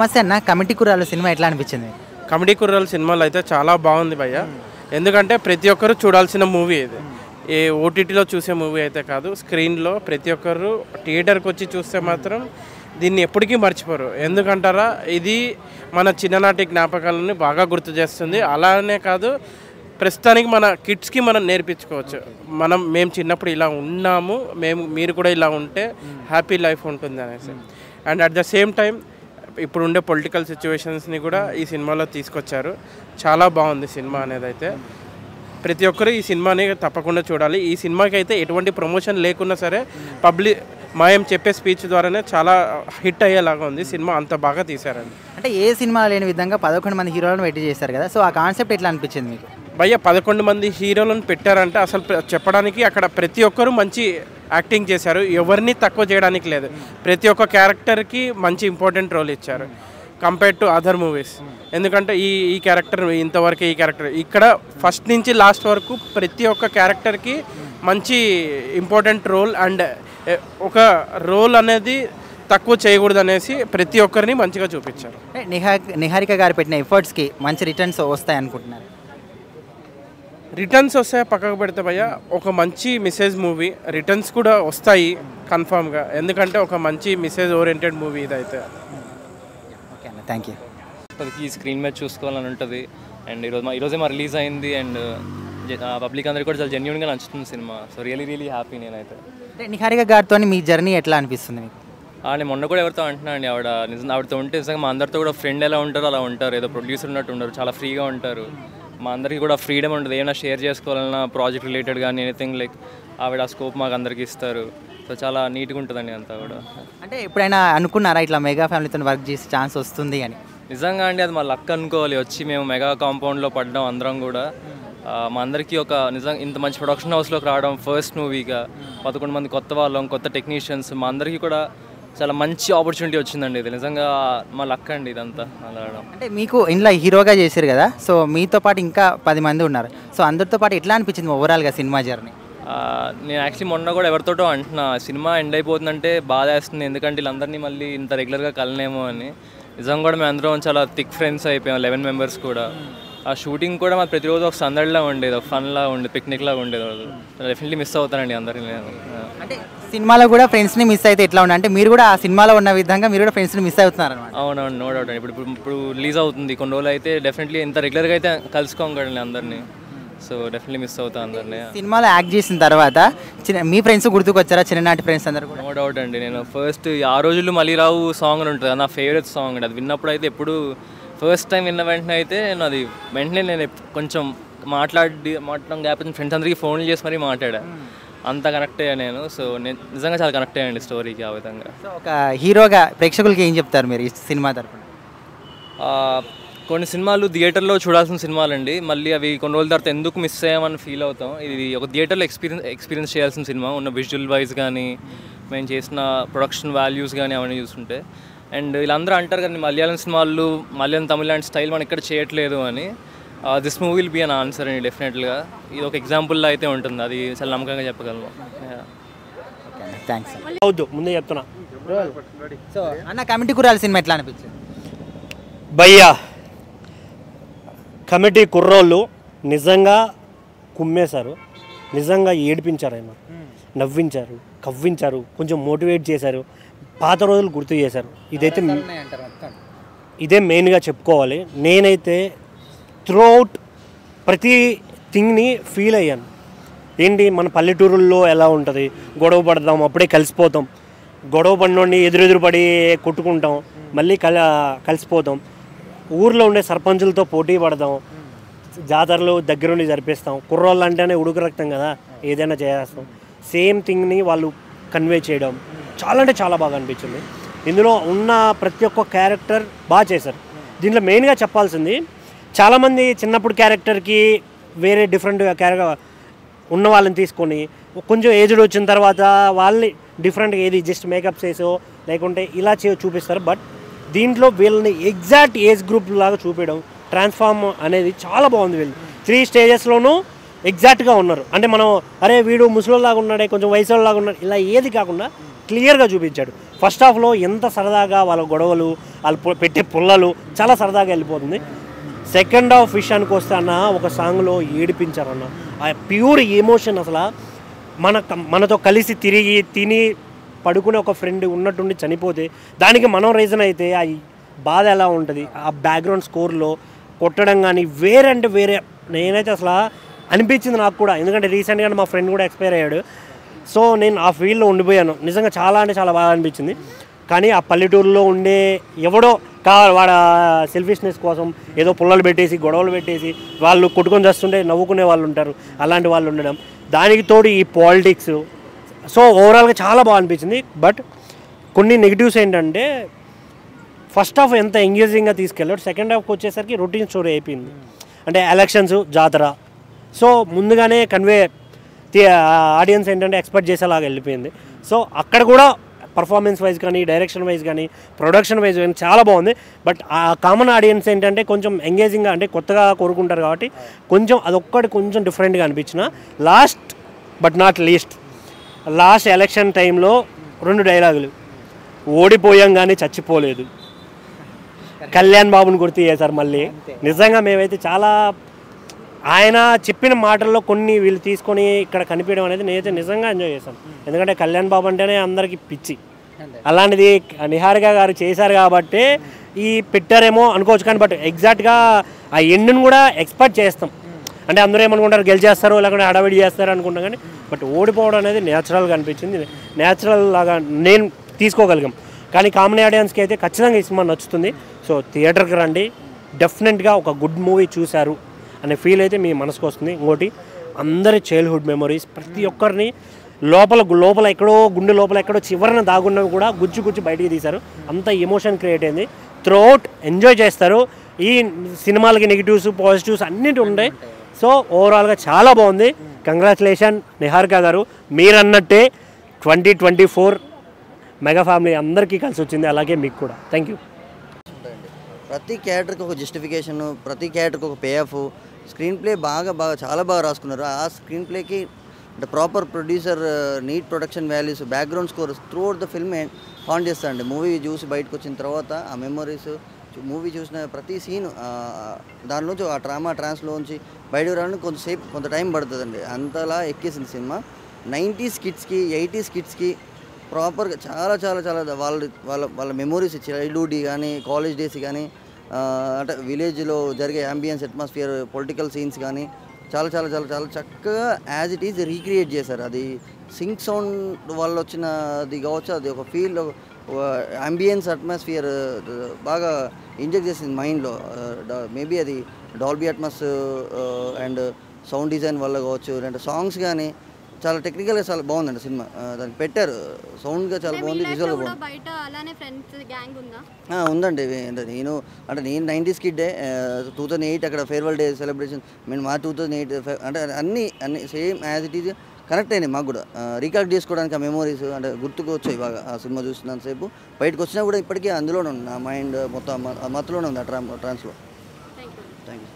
నమస్తే అన్న, కమిటీ కుర్రాళ్ళు సినిమా ఎట్లా అనిపించింది? కమిటీ కుర్రాళ్ళు సినిమాలో అయితే చాలా బాగుంది భయ్య. ఎందుకంటే ప్రతి ఒక్కరు చూడాల్సిన మూవీ ఇది. ఏ ఓటీటీలో చూసే మూవీ అయితే కాదు, స్క్రీన్లో ప్రతి ఒక్కరు థియేటర్కి వచ్చి చూస్తే మాత్రం దీన్ని ఎప్పటికీ మర్చిపోరు. ఎందుకంటారా, ఇది మన చిన్ననాటి జ్ఞాపకాలను బాగా గుర్తు చేస్తుంది. అలానే కాదు, ప్రస్తుతానికి మన కిడ్స్కి మనం నేర్పించుకోవచ్చు. మేము చిన్నప్పుడు ఇలా ఉన్నాము, మీరు కూడా ఇలా ఉంటే హ్యాపీ లైఫ్ ఉంటుంది అనేసి. And at the same time ఇప్పుడు ఉండే పొలిటికల్ సిచ్యువేషన్స్ని కూడా ఈ సినిమాలో తీసుకొచ్చారు. చాలా బాగుంది సినిమా అనేది. అయితే ప్రతి ఒక్కరు ఈ సినిమాని తప్పకుండా చూడాలి. ఈ సినిమాకి అయితే ఎటువంటి ప్రమోషన్ లేకున్నా సరే మాయం చెప్పే స్పీచ్ ద్వారానే చాలా హిట్ అయ్యేలాగా ఉంది సినిమా. అంత బాగా తీశారండి. అంటే ఏ సినిమా లేని విధంగా 11 మంది హీరోలను పెట్టి చేశారు కదా, సో ఆ కాన్సెప్ట్ ఎట్లా అనిపించింది మీకు? భయ్య 11 మంది హీరోలను పెట్టారంటే అసలు చెప్పడానికి అక్కడ ప్రతి ఒక్కరు మంచి యాక్టింగ్ చేశారు. ఎవరిని తక్కువ చేయడానికి లేదు. ప్రతి ఒక్క క్యారెక్టర్కి మంచి ఇంపార్టెంట్ రోల్ ఇచ్చారు కంపేర్ టు అదర్ మూవీస్. ఎందుకంటే ఈ క్యారెక్టర్ ఇంతవరకు, ఈ క్యారెక్టర్ ఇక్కడ ఫస్ట్ నుంచి లాస్ట్ వరకు ప్రతి ఒక్క క్యారెక్టర్కి మంచి ఇంపార్టెంట్ రోల్ అండ్ ఒక రోల్ అనేది తక్కువ చేయకూడదు అనేసి ప్రతి ఒక్కరిని మంచిగా చూపించారు. నిహారిక గారు పెట్టిన ఎఫర్ట్స్కి మంచి రిటర్న్స్ వస్తాయి అనుకుంటున్నారు? రిటర్న్స్ వస్తాయి పక్కకు పెడితే భయ్య, ఒక మంచి మెసేజ్ మూవీ. రిటర్న్స్ కూడా వస్తాయి కన్ఫామ్గా, ఎందుకంటే ఒక మంచి మెసేజ్ ఓరియంటెడ్ మూవీ ఇదైతే. ఓకే అన్న, థ్యాంక్ యూ. ఈ స్క్రీన్ మీద చూసుకోవాలని ఉంటుంది. అండ్ ఈరోజే మా రిలీజ్ అయింది. అండ్ పబ్లిక్ అందరికీ కూడా చాలా జెన్యూన్గా నచ్చుతుంది సినిమా. సో రియలీ హ్యాపీ నేనైతే. నిహారిక గారితో మీ జర్నీ ఎట్లా అనిపిస్తుంది మీకు? నేను మొన్న కూడా ఎవరితో అంటున్నా అండి, ఆవిడతో ఉంటే నిజంగా మా అందరితో కూడా ఫ్రెండ్ ఎలా ఉంటారో అలా ఉంటారు. ఏదో ప్రొడ్యూసర్ ఉన్నట్టు ఉండరు, చాలా ఫ్రీగా ఉంటారు. మా అందరికీ కూడా ఫ్రీడమ్ ఉంటుంది. ఏమైనా షేర్ చేసుకోవాలన్నా ప్రాజెక్ట్ రిలేటెడ్ కానీ ఎనీథింగ్ లైక్ ఆవిడ ఆ స్కోప్ మాకు అందరికీ ఇస్తారు. సో చాలా నీట్గా ఉంటుందండి అంతా కూడా. అంటే ఎప్పుడైనా అనుకున్నారా ఇట్లా మెగా ఫ్యామిలీతో వర్క్ చేసే ఛాన్స్ వస్తుంది అని? నిజంగా అండి, అది మా లక్ అనుకోవాలి. వచ్చి మేము మెగా కాంపౌండ్లో పడ్డాం అందరం కూడా. మా అందరికీ ఒక నిజంగా ఇంత మంచి ప్రొడక్షన్ హౌస్లోకి రావడం ఫస్ట్ మూవీగా, 11 మంది కొత్త వాళ్ళం, కొత్త టెక్నీషియన్స్, మా అందరికీ కూడా చాలా మంచి ఆపర్చునిటీ వచ్చిందండి. ఇది నిజంగా మా లక్ అండి ఇదంతా అలా. అంటే మీకు ఇంట్లో హీరోగా చేశారు కదా, సో మీతో పాటు ఇంకా 10 మంది ఉన్నారు. సో అందరితో పాటు ఎట్లా అనిపించింది ఓవరాల్గా సినిమా జర్నీ? నేను యాక్చువల్లీ మొన్న కూడా ఎవరితోటో అంటున్నా, సినిమా ఎండ్ అయిపోతుందంటే బాధ వేస్తుంది. ఎందుకంటే వీళ్ళందరినీ మళ్ళీ ఇంత రెగ్యులర్గా కలనేమో అని. నిజంగా కూడా మేము అందరం చాలా థిక్ ఫ్రెండ్స్ అయిపోయాం, 11 మెంబర్స్ కూడా. ఆ షూటింగ్ కూడా మాకు ప్రతిరోజు ఒక సందడిలా ఉండేది, ఒక ఫన్లా ఉండేది, పిక్నిక్లా ఉండేది. డెఫినెట్లీ మిస్ అవుతానండి అందరినీ. అంటే సినిమాలో కూడా ఫ్రెండ్స్ని మిస్ అయితే ఎట్లా ఉన్నా, అంటే మీరు కూడా ఆ సినిమాలో ఉన్న విధంగా మీరు కూడా ఫ్రెండ్స్ని మిస్ అవుతున్నారు అనమాట? అవునవును, నో డౌట్ అండి. ఇప్పుడు రిలీజ్ అవుతుంది కొన్ని రోజులు అయితే డెఫినెట్లీ ఇంత రెగ్యులర్గా అయితే కలుసుకోం కదండి అందరినీ. సో డెఫినెట్లీ మిస్ అవుతాను అందరినీ. సినిమాలో యాక్ట్ చేసిన తర్వాత మీ ఫ్రెండ్స్ గుర్తుకొచ్చారా, చిన్ననాటి ఫ్రెండ్స్ అందరూ? నో డౌట్ అండి. నేను ఫస్ట్ ఆ రోజుల్లో మళ్ళీ రావు సాంగ్ అని ఉంటుంది, నా ఫేవరెట్ సాంగ్ అండి. అది విన్నప్పుడు అయితే ఎప్పుడు ఫస్ట్ టైం విన్న వెంటనే అయితే నేను కొంచెం మాట్లాడడం గ్యాప్ ఫ్రెండ్స్ అందరికీ ఫోన్లు చేసి మరీ మాట్లాడా. అంత కనెక్ట్ అయ్యా నేను. సో నేను నిజంగా చాలా కనెక్ట్ అయ్యానండి స్టోరీకి ఆ విధంగా. సో ఒక హీరోగా ప్రేక్షకులకి ఏం చెప్తారు మీరు ఈ సినిమా తరఫున? కొన్ని సినిమాలు థియేటర్లో చూడాల్సిన సినిమాలండి, మళ్ళీ అవి కొన్ని రోజుల తర్వాత ఎందుకు మిస్ అయ్యామని ఫీల్ అవుతాం. ఇది ఒక థియేటర్లో ఎక్స్పీరియన్స్ చేయాల్సిన సినిమా, ఉన్న విజువల్ వైజ్ కానీ మేము చేసిన ప్రొడక్షన్ వాల్యూస్ కానీ అవన్నీ చూస్తుంటే. అండ్ వీళ్ళందరూ అంటారు కదా మలయాళం సినిమాలు, మలయాళం తమిళ లాంటి స్టైల్ మనం ఇక్కడ చేయట్లేదు అని. This movie will be an answer అండి డెఫినెట్గా. ఇది ఒక ఎగ్జాంపుల్లో అయితే ఉంటుంది, అది చాలా నమ్మకంగా చెప్పగలను. థ్యాంక్స్. అవుద్దు ముందే చెప్తున్నా. సో అన్న, కమిటీ కుర్రాళ్ళ సినిమా ఎట్లా అనిపించింది? భయ్యా, కమిటీ కుర్రోళ్ళు నిజంగా కుమ్మేశారు, నిజంగా ఏడిపించారు, ఆయన నవ్వించారు, కవ్వించారు, కొంచెం మోటివేట్ చేశారు, పాత రోజులు గుర్తు చేశారు. ఇదే మెయిన్గా చెప్పుకోవాలి. నేనైతే త్రూఅవుట్ ప్రతి థింగ్ని ఫీల్ అయ్యాను. ఏంటి మన పల్లెటూరుల్లో ఎలా ఉంటుంది, గొడవ పడదాం అప్పుడే కలిసిపోతాం, గొడవ పడినోడిని ఎదురెదురు పడి కొట్టుకుంటాం, మళ్ళీ కలిసిపోతాం, ఊర్లో ఉండే సర్పంచులతో పోటీ పడదాం, జాతరలు దగ్గరుండి జరిపిస్తాం, కుర్రోళ్ళు అంటేనే ఉడుకు రక్తం కదా, ఏదైనా చేస్తాం. సేమ్ థింగ్ని వాళ్ళు కన్వే చేయడం చాలా అంటే చాలా బాగా అనిపించింది. ఇందులో ఉన్న ప్రతి ఒక్క క్యారెక్టర్ బాగా చేశారు. దీంట్లో మెయిన్గా చెప్పాల్సింది, చాలామంది చిన్నప్పుడు క్యారెక్టర్కి వేరే డిఫరెంట్ క్యారెక్టర్ ఉన్న వాళ్ళని తీసుకొని కొంచెం ఏజ్డ్ వచ్చిన తర్వాత వాళ్ళని డిఫరెంట్గా ఏది జస్ట్ మేకప్ చేసో లేకుంటే ఇలా చూపిస్తారు. బట్ దీంట్లో వీళ్ళని ఎగ్జాక్ట్ ఏజ్ గ్రూప్ లాగా చూపించడం, ట్రాన్స్ఫార్మ్ అనేది చాలా బాగుంది. వీళ్ళు 3 స్టేజెస్లోనూ ఎగ్జాక్ట్గా ఉన్నారు. అంటే మనం అరే వీడు ముసలిలాగా ఉన్నాడే, కొంచెం వయసులాగా ఉన్నాడు, ఇలా ఏది కాకుండా క్లియర్గా చూపించాడు. ఫస్ట్ హాఫ్లో ఎంత సరదాగా వాళ్ళ గొడవలు, వాళ్ళు పెట్టే పుల్లలు చాలా సరదాగా వెళ్ళిపోతుంది. సెకండ్ హాఫ్ విషయానికి వస్తే అన్న ఒక సాంగ్లో ఏడిపించారన్న. ఆ ప్యూర్ ఎమోషన్ అసలు మనతో కలిసి తిరిగి తిని పడుకునే ఒక ఫ్రెండ్ ఉన్నట్టుండి చనిపోతే దానికి మనం రీజన్ అయితే ఆ బాధ ఎలా ఉంటుంది. ఆ బ్యాక్గ్రౌండ్ స్కోర్లో కొట్టడం కానీ వేరే నేనైతే అసలు అనిపించింది నాకు కూడా. ఎందుకంటే రీసెంట్గా మా ఫ్రెండ్ కూడా ఎక్స్పైర్ అయ్యాడు. సో నేను ఆ ఫీల్డ్లో ఉండిపోయాను. నిజంగా చాలా అంటే చాలా బాగా అనిపించింది. కానీ ఆ పల్లెటూరులో ఉండే ఎవడో వాడ సెల్ఫిష్నెస్ కోసం ఏదో పుల్లలు పెట్టేసి గొడవలు పెట్టేసి వాళ్ళు కొట్టుకొని చేస్తుంటే నవ్వుకునే వాళ్ళు ఉంటారు, అలాంటి వాళ్ళు ఉండడం, దానికి తోడు ఈ పాలిటిక్స్. సో ఓవరాల్గా చాలా బాగా అనిపించింది. బట్ కొన్ని నెగిటివ్స్ ఏంటంటే ఫస్ట్ హాఫ్ ఎంత ఎంగేజింగ్గా తీసుకెళ్ళాడు, సెకండ్ హాఫ్కి వచ్చేసరికి రొటీన్ స్టోరీ అయిపోయింది. అంటే ఎలక్షన్స్, జాతర, సో ముందుగానే ఆడియన్స్ ఏంటంటే ఎక్స్పెక్ట్ చేసేలాగా వెళ్ళిపోయింది. సో అక్కడ కూడా పర్ఫార్మెన్స్ వైజ్ కానీ, డైరెక్షన్ వైజ్ కానీ, ప్రొడక్షన్ వైజ్ కానీ చాలా బాగుంది. బట్ ఆ కామన్ ఆడియన్స్ ఏంటంటే కొంచెం ఎంగేజింగ్గా, అంటే కొత్తగా కోరుకుంటారు కాబట్టి కొంచెం అదొక్కటి కొంచెం డిఫరెంట్గా అనిపించిన. Last but not least, last election టైంలో 2 డైలాగులు, ఓడిపోయాం కానీ చచ్చిపోలేదు, కళ్యాణ్ బాబుని గుర్తు చేశారు మళ్ళీ. నిజంగా మేమైతే చాలా ఆయన చెప్పిన మాటల్లో కొన్ని వీళ్ళు తీసుకొని ఇక్కడ కనిపించడం అనేది నేనైతే నిజంగా ఎంజాయ్ చేశాను. ఎందుకంటే కళ్యాణ్ బాబు అంటేనే అందరికీ పిచ్చి. అలాంటిది నిహారిక గారు చేశారు కాబట్టి ఈ పెట్టారేమో అనుకోవచ్చు. కానీ బట్ ఎగ్జాక్ట్గా ఆ ఎండ్ని కూడా ఎక్స్పెక్ట్ చేస్తాం. అంటే అందరూ ఏమనుకుంటారు, గెలిచేస్తారు లేకుంటే హడావిడి చేస్తారు అనుకుంటాం. కానీ బట్ ఓడిపోవడం అనేది న్యాచురల్గా అనిపించింది, న్యాచురల్ లాగా నేను తీసుకోగలిగాం. కానీ కామన్ ఆడియన్స్కి అయితే ఖచ్చితంగా ఈ సినిమా నచ్చుతుంది. సో థియేటర్కి రండి, డెఫినెట్గా ఒక గుడ్ మూవీ చూశారు అనే ఫీల్ అయితే మీ మనసుకు వస్తుంది. ఇంకోటి అందరి చైల్డ్హుడ్ మెమరీస్, ప్రతి ఒక్కరిని లోపల ఎక్కడో గుండె లోపల ఎక్కడో చివరన దాగున్నవి కూడా గుచ్చి బయటికి తీశారు. అంత ఎమోషన్ క్రియేట్ అయింది. త్రూఅవుట్ ఎంజాయ్ చేస్తారు. ఈ సినిమాలకి నెగిటివ్స్ పాజిటివ్స్ అన్నిటి ఉంటాయి. సో ఓవరాల్గా చాలా బాగుంది. కంగ్రాచులేషన్ నిహారిక గారు, మీరన్నట్టే 2024 మెగా ఫ్యామిలీ అందరికీ కలిసి వచ్చింది, అలాగే మీకు కూడా. Thank you. ప్రతి క్యారెక్టర్కి ఒక జస్టిఫికేషన్, ప్రతి క్యారెక్టర్కి ఒక పే ఆఫ్, స్క్రీన్ ప్లే చాలా బాగా రాసుకున్నారు. ఆ స్క్రీన్ ప్లేకి అంటే proper producer, neat production values, background score throughout the film on చేస్తారండి. మూవీ చూసి బయటకు వచ్చిన తర్వాత ఆ మెమరీస్, మూవీ చూసిన ప్రతి సీన్ దానిలోంచి ఆ ట్రాన్స్లోంచి బయటకు రావడానికి కొంత టైం పడుతుందండి. అంతలా ఎక్కేసింది సినిమా. 90s కిడ్స్కి 80s కిడ్స్కి ప్రాపర్గా చాలా చాలా చాలా వాళ్ళ మెమోరీస్, చైల్డ్హుడ్ కానీ, కాలేజ్ డేస్ కానీ, అంటే విలేజ్లో జరిగే అంబియన్స్, అట్మాస్ఫియర్, పొలిటికల్ సీన్స్ కానీ చాలా చాలా చాలా చాలా చక్కగా యాజ్ ఇట్ ఈజ్ రీక్రియేట్ చేశారు. అది సింక్ సౌండ్ వల్ల వచ్చినది కావచ్చు, అది ఒక ఫీల్, అంబియన్స్, అట్మాస్ఫియర్ బాగా ఇంజెక్ట్ చేసింది మైండ్లో. మేబీ అది Dolby Atmos and sound design వల్ల కావచ్చు, లేదంటే సాంగ్స్ కానీ చాలా టెక్నికల్గా చాలా బాగుందండి సినిమా. దానికి పెట్టారు, సౌండ్గా చాలా బాగుంది, విజువల్గా బాగుంది. ఉందండి. నేను 90s కిడ్డే. 2008 అక్కడ ఫేర్వెల్ డే సెలబ్రేషన్, మేము మా 2008 అంటే అన్నీ same as it is connect అయినాయి. మాకు కూడా రీకలెక్ట్ చేసుకోవడానికి ఆ మెమోరీస్ అంటే గుర్తుకు వచ్చాయి బాగా. ఆ సినిమా చూసినంతసేపు బయటకు వచ్చినా కూడా ఇప్పటికీ అందులోనే ఉంది, నా మైండ్ మొత్తం మత్తులోనే ఉంది ఆ ట్రాన్స్లో. Thank you.